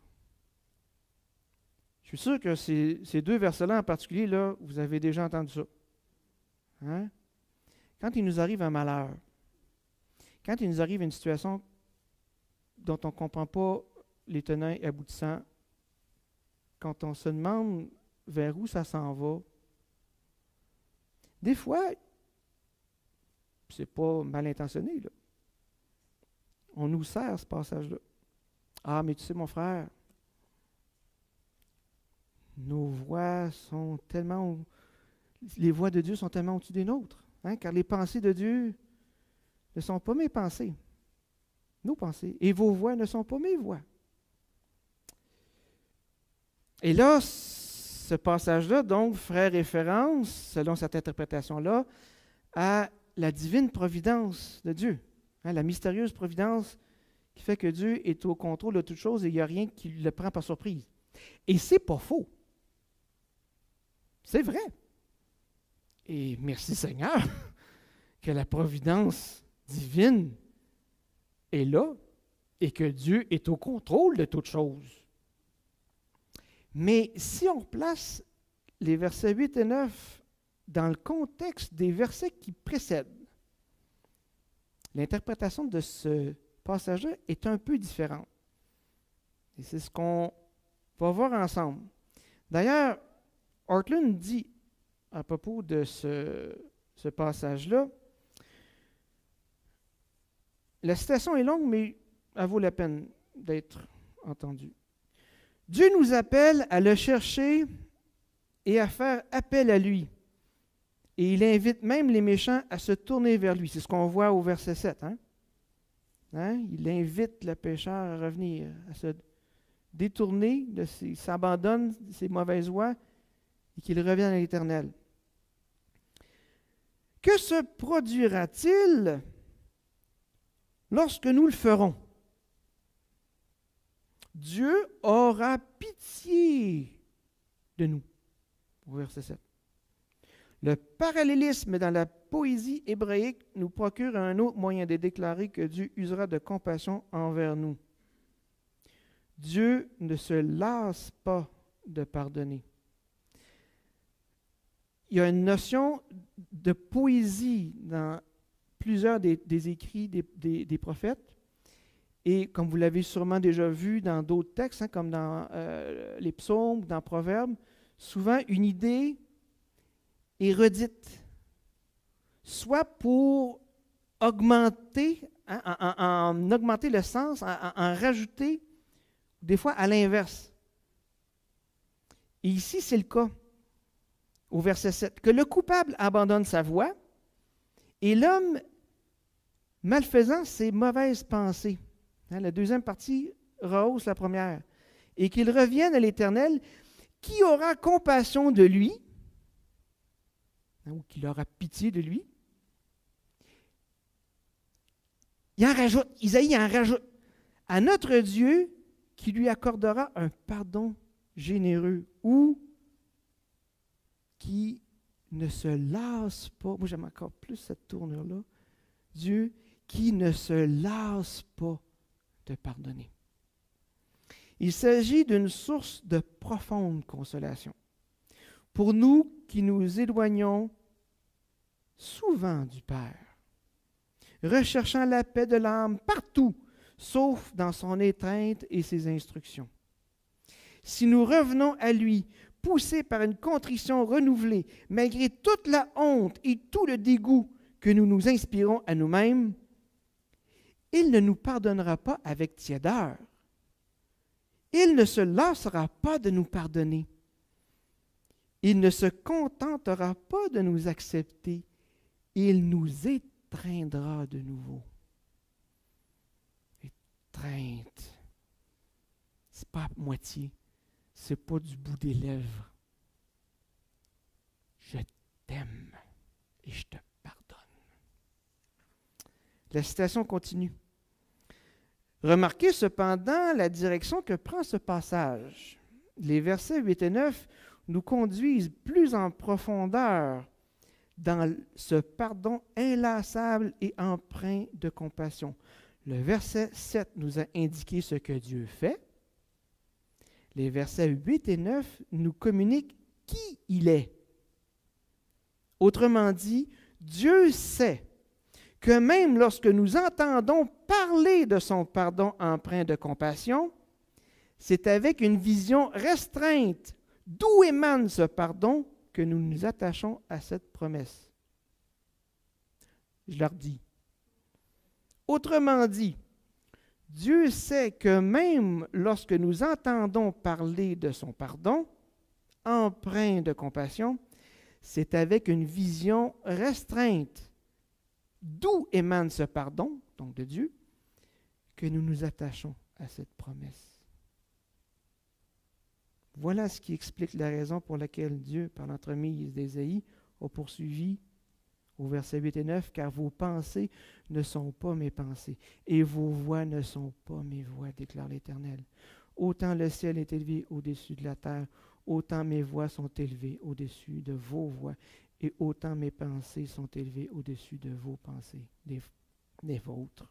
Je suis sûr que ces deux versets-là en particulier, là, vous avez déjà entendu ça. Hein? Quand il nous arrive un malheur, quand il nous arrive une situation dont on ne comprend pas les tenants et aboutissants, quand on se demande vers où ça s'en va, des fois, c'est pas mal intentionné, là. On nous sert ce passage-là. Ah, mais tu sais, mon frère, nos voies sont tellement... Les voies de Dieu sont tellement au-dessus des nôtres. Hein, car les pensées de Dieu ne sont pas mes pensées, nos pensées. Et vos voies ne sont pas mes voies. Et là, ce passage-là, donc, ferait référence, selon cette interprétation-là, à la divine providence de Dieu, hein, la mystérieuse providence qui fait que Dieu est au contrôle de toutes choses et il n'y a rien qui le prend par surprise. Et c'est pas faux. C'est vrai. Et merci Seigneur que la providence divine est là et que Dieu est au contrôle de toutes choses. Mais si on place les versets 8 et 9 dans le contexte des versets qui précèdent, l'interprétation de ce passage-là est un peu différente. Et c'est ce qu'on va voir ensemble. D'ailleurs, Ortlund dit à propos de ce passage-là, la citation est longue, mais elle vaut la peine d'être entendue. Dieu nous appelle à le chercher et à faire appel à lui. Et il invite même les méchants à se tourner vers lui. C'est ce qu'on voit au verset 7. Il invite le pécheur à revenir, à se détourner, il s'abandonne de ses mauvaises voies et qu'il revienne à l'Éternel. Que se produira-t-il lorsque nous le ferons? Dieu aura pitié de nous. Au verset 7. Le parallélisme dans la poésie hébraïque nous procure un autre moyen de déclarer que Dieu usera de compassion envers nous. Dieu ne se lasse pas de pardonner. Il y a une notion de poésie dans plusieurs des écrits des prophètes. Et comme vous l'avez sûrement déjà vu dans d'autres textes, comme dans les psaumes, dans Proverbes, souvent une idée est redite, soit pour augmenter, en augmenter le sens, en rajouter, des fois à l'inverse. Et ici, c'est le cas, au verset 7, que le coupable abandonne sa voie et l'homme malfaisant ses mauvaises pensées. La deuxième partie rehausse la première. Et qu'il revienne à l'Éternel, qui aura compassion de lui, ou qu'il aura pitié de lui. Il en rajoute, Isaïe en rajoute, à notre Dieu qui lui accordera un pardon généreux ou qui ne se lasse pas. Moi, j'aime encore plus cette tournure-là. Dieu qui ne se lasse pas de pardonner. Il s'agit d'une source de profonde consolation. Pour nous qui nous éloignons souvent du Père, recherchant la paix de l'âme partout, sauf dans son étreinte et ses instructions. Si nous revenons à lui, poussés par une contrition renouvelée, malgré toute la honte et tout le dégoût que nous nous inspirons à nous-mêmes, il ne nous pardonnera pas avec tiédeur. Il ne se lassera pas de nous pardonner. Il ne se contentera pas de nous accepter. Il nous étreindra de nouveau. Étreinte. C'est pas à moitié. C'est pas du bout des lèvres. Je t'aime et je te pardonne. La citation continue. Remarquez cependant la direction que prend ce passage. Les versets 8 et 9 nous conduisent plus en profondeur dans ce pardon inlassable et empreint de compassion. Le verset 7 nous a indiqué ce que Dieu fait. Les versets 8 et 9 nous communiquent qui il est. Autrement dit, Dieu sait que même lorsque nous entendons parler de son pardon empreint de compassion, c'est avec une vision restreinte d'où émane ce pardon que nous nous attachons à cette promesse. Je leur dis. Autrement dit, Dieu sait que même lorsque nous entendons parler de son pardon empreint de compassion, c'est avec une vision restreinte d'où émane ce pardon, donc de Dieu, que nous nous attachons à cette promesse. Voilà ce qui explique la raison pour laquelle Dieu, par l'entremise d'Ésaïe, a poursuivi au verset 8 et 9, « Car vos pensées ne sont pas mes pensées, et vos voix ne sont pas mes voix, déclare l'Éternel. Autant le ciel est élevé au-dessus de la terre, autant mes voix sont élevées au-dessus de vos voix, et autant mes pensées sont élevées au-dessus de vos pensées, des vôtres. »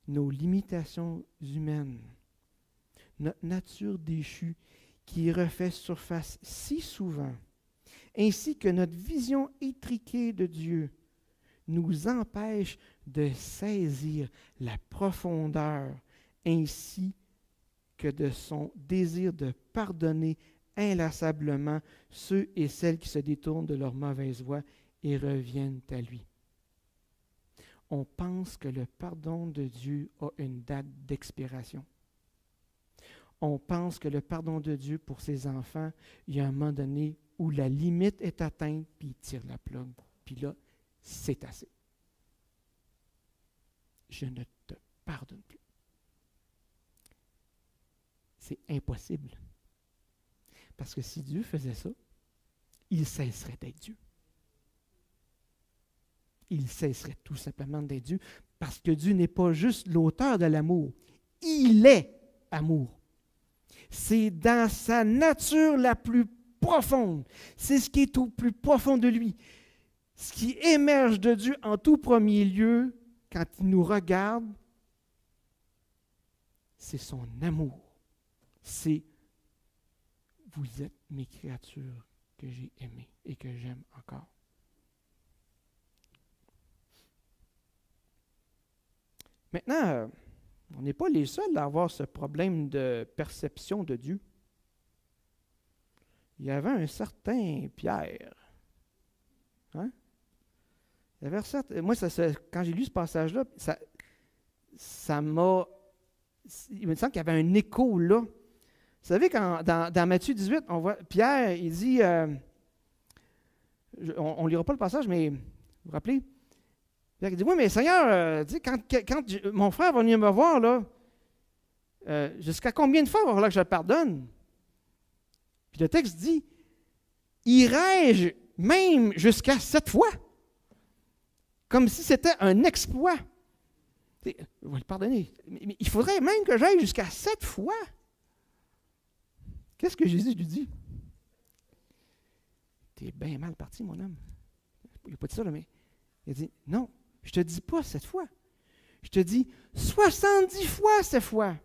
Nos limitations humaines, notre nature déchue qui refait surface si souvent, ainsi que notre vision étriquée de Dieu, nous empêche de saisir la profondeur ainsi que de son désir de pardonner inlassablement ceux et celles qui se détournent de leur mauvaise voie et reviennent à lui. On pense que le pardon de Dieu a une date d'expiration. On pense que le pardon de Dieu pour ses enfants, il y a un moment donné où la limite est atteinte, puis il tire la plug. Puis là, c'est assez. Je ne te pardonne plus. C'est impossible. Parce que si Dieu faisait ça, il cesserait d'être Dieu. Il cesserait tout simplement d'être Dieu, parce que Dieu n'est pas juste l'auteur de l'amour. Il est amour. C'est dans sa nature la plus profonde. C'est ce qui est au plus profond de lui. Ce qui émerge de Dieu en tout premier lieu, quand il nous regarde, c'est son amour. C'est « Vous êtes mes créatures que j'ai aimées et que j'aime encore. » Maintenant, on n'est pas les seuls à avoir ce problème de perception de Dieu. Il y avait un certain Pierre. Hein? Il y avait un certain, moi, quand j'ai lu ce passage-là, ça m'a... Il me semble qu'il y avait un écho là. Vous savez, dans Matthieu 18, on voit Pierre, il dit... on ne lira pas le passage, mais vous vous rappelez? Pierre dit, oui, mais Seigneur, quand mon frère va venir me voir, là, jusqu'à combien de fois va falloir que je le pardonne? Puis le texte dit, irai-je même jusqu'à 7 fois? Comme si c'était un exploit. Je vais le pardonner. Mais il faudrait même que j'aille jusqu'à 7 fois. Qu'est-ce que Jésus lui dit? T'es bien mal parti, mon homme. Il n'a pas dit ça, là, mais il a dit, non, je ne te dis pas 7 fois. Je te dis 70 fois 7 fois.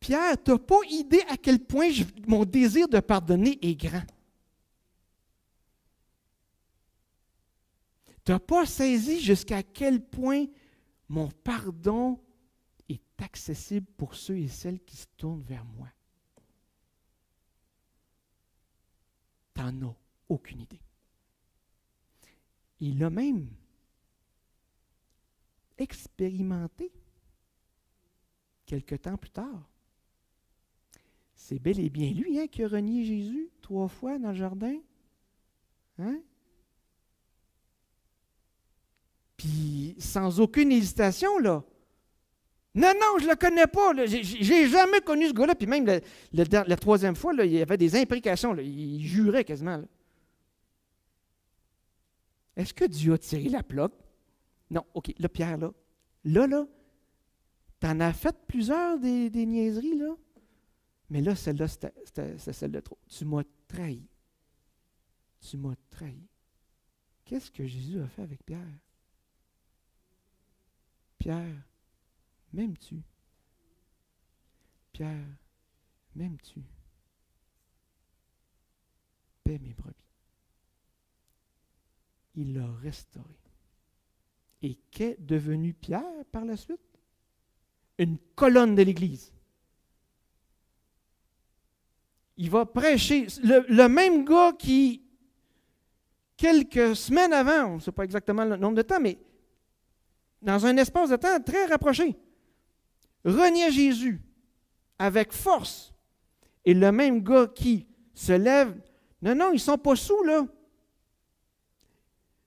Pierre, tu n'as pas idée à quel point mon désir de pardonner est grand. Tu n'as pas saisi jusqu'à quel point mon pardon est accessible pour ceux et celles qui se tournent vers moi. Tu n'en as aucune idée. Il a même expérimenté quelque temps plus tard. C'est bel et bien lui qui a renié Jésus 3 fois dans le jardin. Hein? Puis, sans aucune hésitation, là. Non, je ne le connais pas. J'ai jamais connu ce gars-là. Puis même la troisième fois, là, il y avait des imprécations. Là. Il jurait quasiment. Là. Est-ce que Dieu a tiré la plug? Non. OK. Là, Pierre, là, tu en as fait plusieurs des niaiseries, là. Mais là, celle-là, c'était celle de trop. Tu m'as trahi. Tu m'as trahi. Qu'est-ce que Jésus a fait avec Pierre? Pierre, m'aimes-tu? Pierre, m'aimes-tu? Paie mes brebis. Il l'a restauré. Et qu'est devenu Pierre par la suite? Une colonne de l'Église. Il va prêcher. Le même gars qui, quelques semaines avant, on ne sait pas exactement le nombre de temps, mais dans un espace de temps très rapproché, reniait Jésus avec force. Et le même gars qui se lève, non, ils ne sont pas sous, là.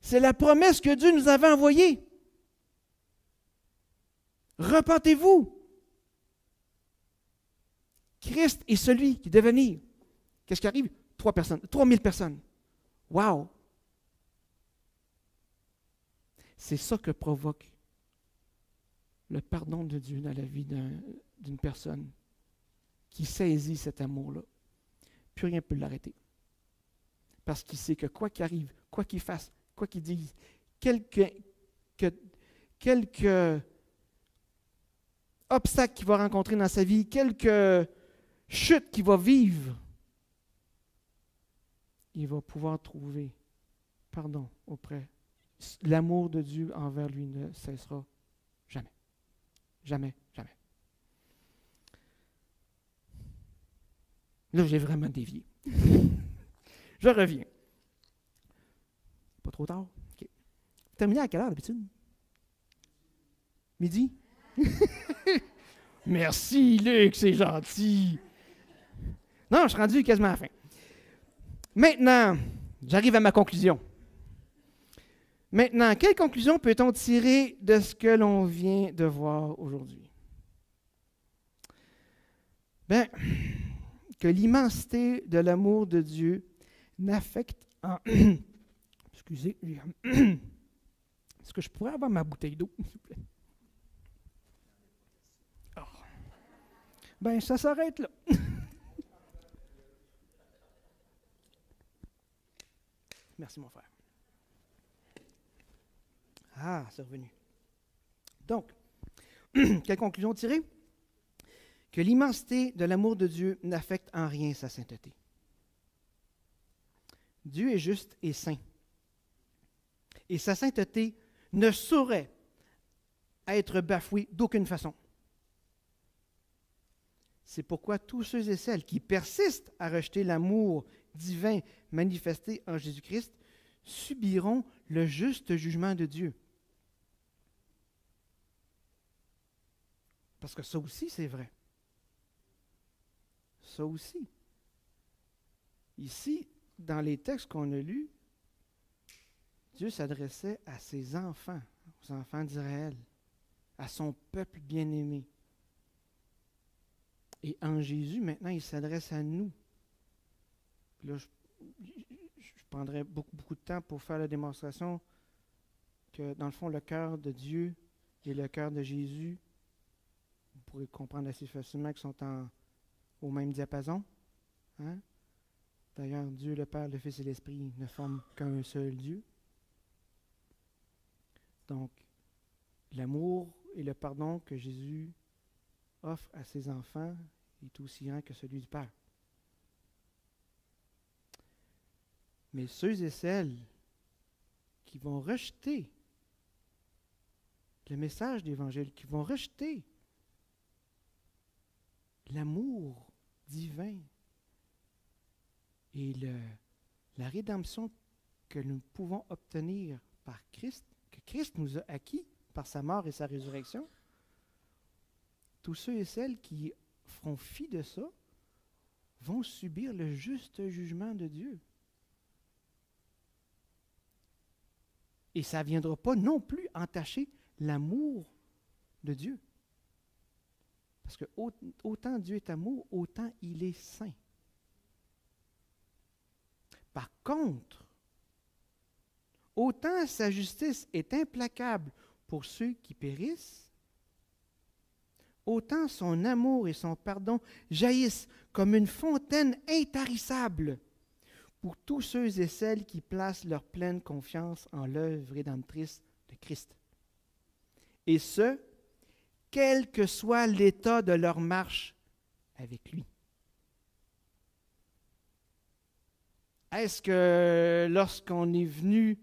C'est la promesse que Dieu nous avait envoyée. Repentez-vous. Christ est celui qui devait venir. Qu'est-ce qui arrive? 3000 personnes. Wow! C'est ça que provoque le pardon de Dieu dans la vie d'une personne qui saisit cet amour-là. Plus rien ne peut l'arrêter. Parce qu'il sait que quoi qu'il arrive, quoi qu'il fasse, quoi qu'il dise, quelque obstacle qu'il va rencontrer dans sa vie, quelque chute qu'il va vivre, il va pouvoir trouver pardon auprès. L'amour de Dieu envers lui ne cessera jamais. Jamais, jamais. Là, j'ai vraiment dévié. Je reviens. Pas trop tard? OK. Vous terminez à quelle heure d'habitude? Midi? Merci, Luc, c'est gentil. Non, je suis rendu quasiment à la fin. Maintenant, j'arrive à ma conclusion. Maintenant, quelle conclusion peut-on tirer de ce que l'on vient de voir aujourd'hui? Bien, que l'immensité de l'amour de Dieu n'affecte en... Excusez. Est-ce que je pourrais avoir ma bouteille d'eau, s'il vous plaît? Oh. Ben, ça s'arrête là. Merci, mon frère. Ah, c'est revenu. Donc, quelle conclusion tirer? Que l'immensité de l'amour de Dieu n'affecte en rien sa sainteté. Dieu est juste et saint. Et sa sainteté ne saurait être bafouée d'aucune façon. C'est pourquoi tous ceux et celles qui persistent à rejeter l'amour divin manifesté en Jésus-Christ subiront le juste jugement de Dieu. Parce que ça aussi, c'est vrai. Ça aussi. Ici, dans les textes qu'on a lus, Dieu s'adressait à ses enfants, aux enfants d'Israël, à son peuple bien-aimé. Et en Jésus, maintenant, il s'adresse à nous. Puis là, je prendrais beaucoup de temps pour faire la démonstration que, dans le fond, le cœur de Dieu et le cœur de Jésus, vous pourrez comprendre assez facilement qu'ils sont au même diapason. Hein? D'ailleurs, Dieu, le Père, le Fils et l'Esprit ne forment qu'un seul Dieu. Donc, l'amour et le pardon que Jésus offre à ses enfants est aussi grand que celui du Père. Mais ceux et celles qui vont rejeter le message de l'Évangile, qui vont rejeter l'amour divin et la rédemption que nous pouvons obtenir par Christ, que Christ nous a acquis par sa mort et sa résurrection, tous ceux et celles qui feront fi de ça vont subir le juste jugement de Dieu. Et ça ne viendra pas non plus entacher l'amour de Dieu. Parce que autant Dieu est amour, autant il est saint. Par contre, autant sa justice est implacable pour ceux qui périssent, autant son amour et son pardon jaillissent comme une fontaine intarissable pour tous ceux et celles qui placent leur pleine confiance en l'œuvre rédemptrice de Christ. Et ce, quel que soit l'état de leur marche avec lui. Est-ce que lorsqu'on est venu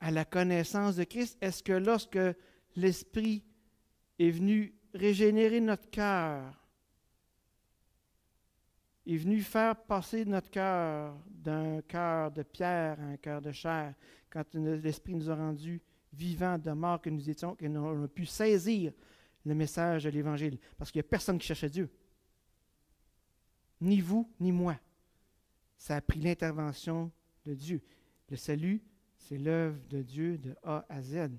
à la connaissance de Christ, est-ce que lorsque l'Esprit est venu régénérer notre cœur, est venu faire passer notre cœur d'un cœur de pierre à un cœur de chair, quand l'Esprit nous a rendus vivants de mort que nous étions, que nous avons pu saisir le message de l'Évangile, parce qu'il n'y a personne qui cherchait Dieu. Ni vous, ni moi. Ça a pris l'intervention de Dieu. Le salut, c'est l'œuvre de Dieu de A à Z.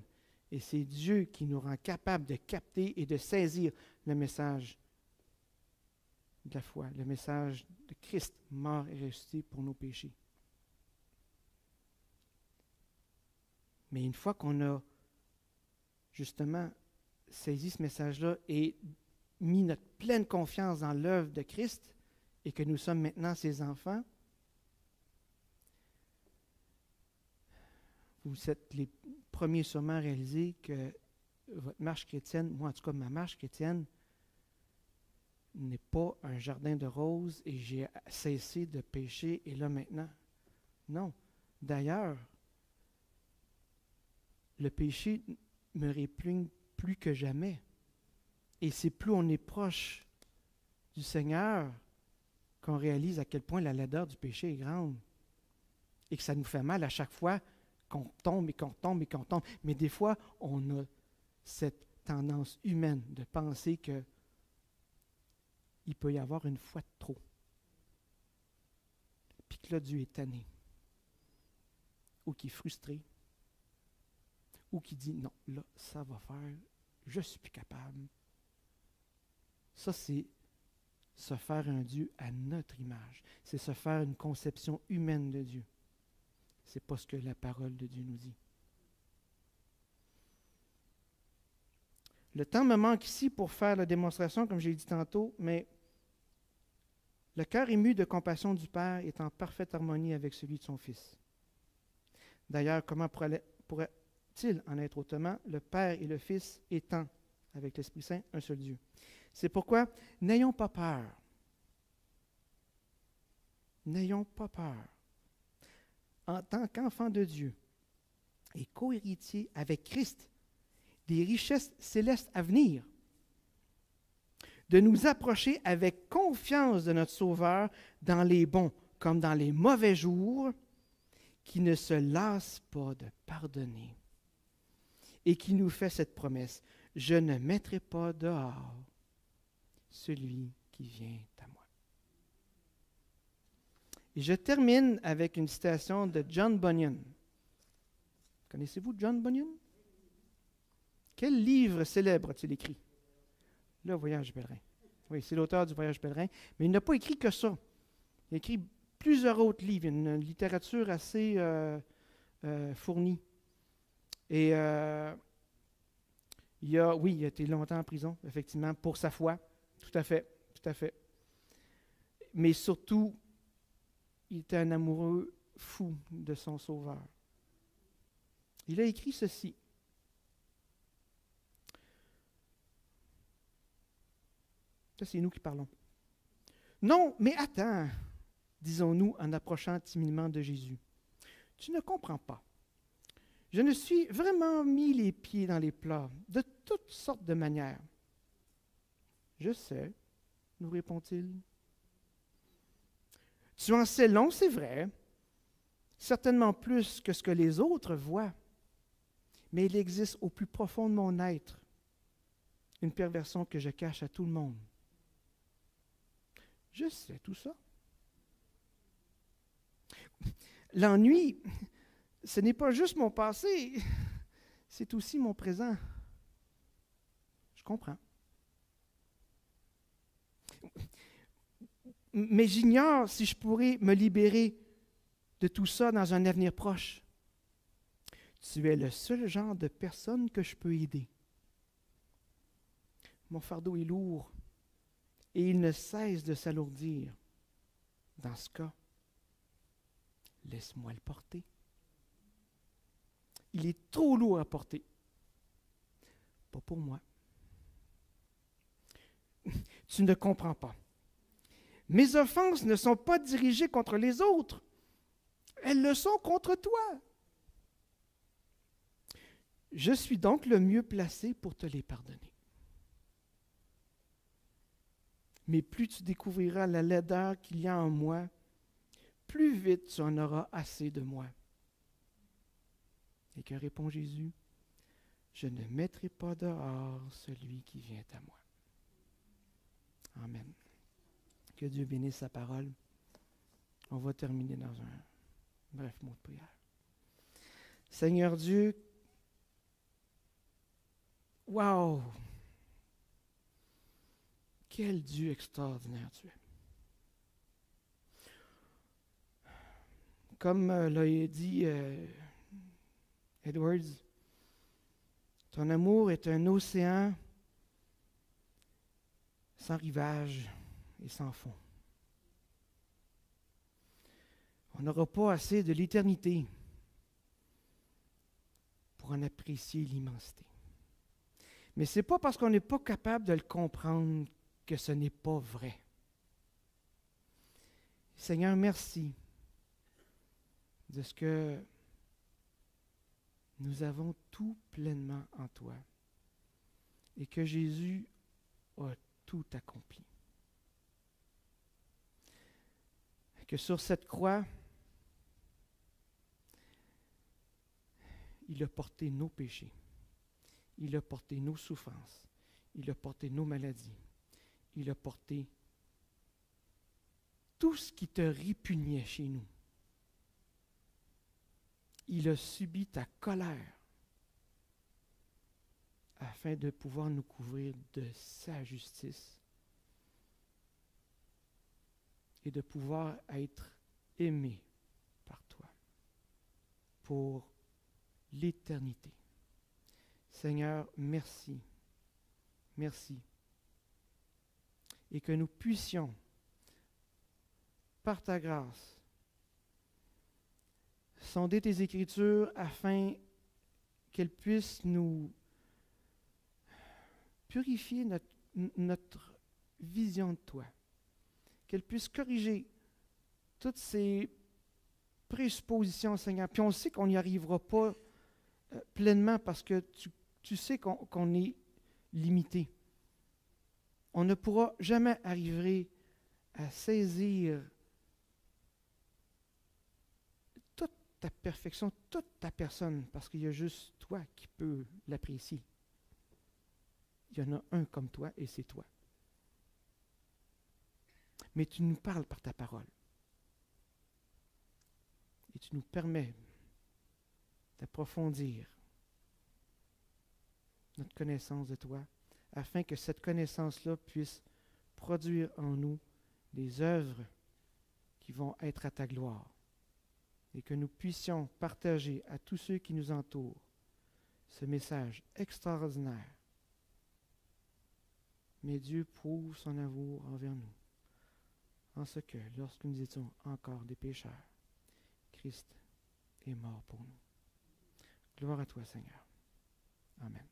Et c'est Dieu qui nous rend capables de capter et de saisir le message de la foi, le message de Christ, mort et ressuscité pour nos péchés. Mais une fois qu'on a justement, saisi ce message-là et mis notre pleine confiance dans l'œuvre de Christ et que nous sommes maintenant ses enfants, vous êtes les premiers sûrement à réaliser que votre marche chrétienne, moi en tout cas ma marche chrétienne, n'est pas un jardin de roses et j'ai cessé de pécher et là maintenant. Non. D'ailleurs, le péché me répugne plus que jamais. Et c'est plus on est proche du Seigneur qu'on réalise à quel point la laideur du péché est grande. Et que ça nous fait mal à chaque fois qu'on tombe et qu'on tombe et qu'on tombe. Mais des fois, on a cette tendance humaine de penser que il peut y avoir une fois de trop. Puis que là, Dieu est tanné. Ou qui est frustré. Ou qui dit, non, là, ça va faire, je suis plus capable. Ça, c'est se faire un Dieu à notre image. C'est se faire une conception humaine de Dieu. C'est pas ce que la parole de Dieu nous dit. Le temps me manque ici pour faire la démonstration, comme j'ai dit tantôt, mais le cœur ému de compassion du Père est en parfaite harmonie avec celui de son Fils. D'ailleurs, comment pourrait-il en être autrement, le Père et le Fils étant, avec l'Esprit Saint, un seul Dieu? C'est pourquoi, n'ayons pas peur. N'ayons pas peur. En tant qu'enfants de Dieu et co-héritiers avec Christ des richesses célestes à venir, de nous approcher avec confiance de notre Sauveur dans les bons comme dans les mauvais jours, qui ne se lasse pas de pardonner et qui nous fait cette promesse: je ne mettrai pas dehors celui qui vient à moi. Et je termine avec une citation de John Bunyan. Connaissez-vous John Bunyan? Quel livre célèbre a-t-il écrit? Le Voyage pèlerin. Oui, c'est l'auteur du Voyage pèlerin, mais il n'a pas écrit que ça. Il a écrit plusieurs autres livres, une littérature assez fournie. Et il a été longtemps en prison, effectivement, pour sa foi. Tout à fait, tout à fait. Mais surtout, il était un amoureux fou de son Sauveur. Il a écrit ceci. Ça, c'est nous qui parlons. Non, mais attends, disons-nous en approchant timidement de Jésus. Tu ne comprends pas. Je me suis vraiment mis les pieds dans les plats, de toutes sortes de manières. Je sais, nous répond-il. Tu en sais long, c'est vrai, certainement plus que ce que les autres voient, mais il existe au plus profond de mon être une perversion que je cache à tout le monde. Je sais tout ça. L'ennui, ce n'est pas juste mon passé, c'est aussi mon présent. Je comprends. Mais j'ignore si je pourrais me libérer de tout ça dans un avenir proche. Tu es le seul genre de personne que je peux aider. Mon fardeau est lourd et il ne cesse de s'alourdir. Dans ce cas, laisse-moi le porter. Il est trop lourd à porter. Pas pour moi. Tu ne comprends pas. Mes offenses ne sont pas dirigées contre les autres. Elles le sont contre toi. Je suis donc le mieux placé pour te les pardonner. Mais plus tu découvriras la laideur qu'il y a en moi, plus vite tu en auras assez de moi. Et que répond Jésus? Je ne mettrai pas dehors celui qui vient à moi. Amen. Que Dieu bénisse sa parole. On va terminer dans un bref mot de prière. Seigneur Dieu, wow! Quel Dieu extraordinaire tu es. Comme l'a dit Edwards, Ton amour est un océan sans rivage et sans fond. On n'aura pas assez de l'éternité pour en apprécier l'immensité. Mais ce n'est pas parce qu'on n'est pas capable de le comprendre que ce n'est pas vrai. Seigneur, merci de ce que nous avons tout pleinement en toi et que Jésus a tout accompli. Que sur cette croix, il a porté nos péchés, il a porté nos souffrances, il a porté nos maladies, il a porté tout ce qui te répugnait chez nous. Il a subi ta colère afin de pouvoir nous couvrir de sa justice et de pouvoir être aimé par toi pour l'éternité. Seigneur, merci. Merci. Et que nous puissions, par ta grâce, sonder tes Écritures afin qu'elles puissent nous purifier notre vision de toi, qu'elles puissent corriger toutes ces présuppositions, Seigneur. Puis on sait qu'on n'y arrivera pas pleinement parce que tu sais qu'on est limité. On ne pourra jamais arriver à saisir toute ta perfection, toute ta personne, parce qu'il y a juste toi qui peux l'apprécier. Il y en a un comme toi et c'est toi. Mais tu nous parles par ta parole. Et tu nous permets d'approfondir notre connaissance de toi, afin que cette connaissance-là puisse produire en nous des œuvres qui vont être à ta gloire, et que nous puissions partager à tous ceux qui nous entourent ce message extraordinaire. Mais Dieu prouve son amour envers nous, en ce que, lorsque nous étions encore des pécheurs, Christ est mort pour nous. Gloire à toi, Seigneur. Amen.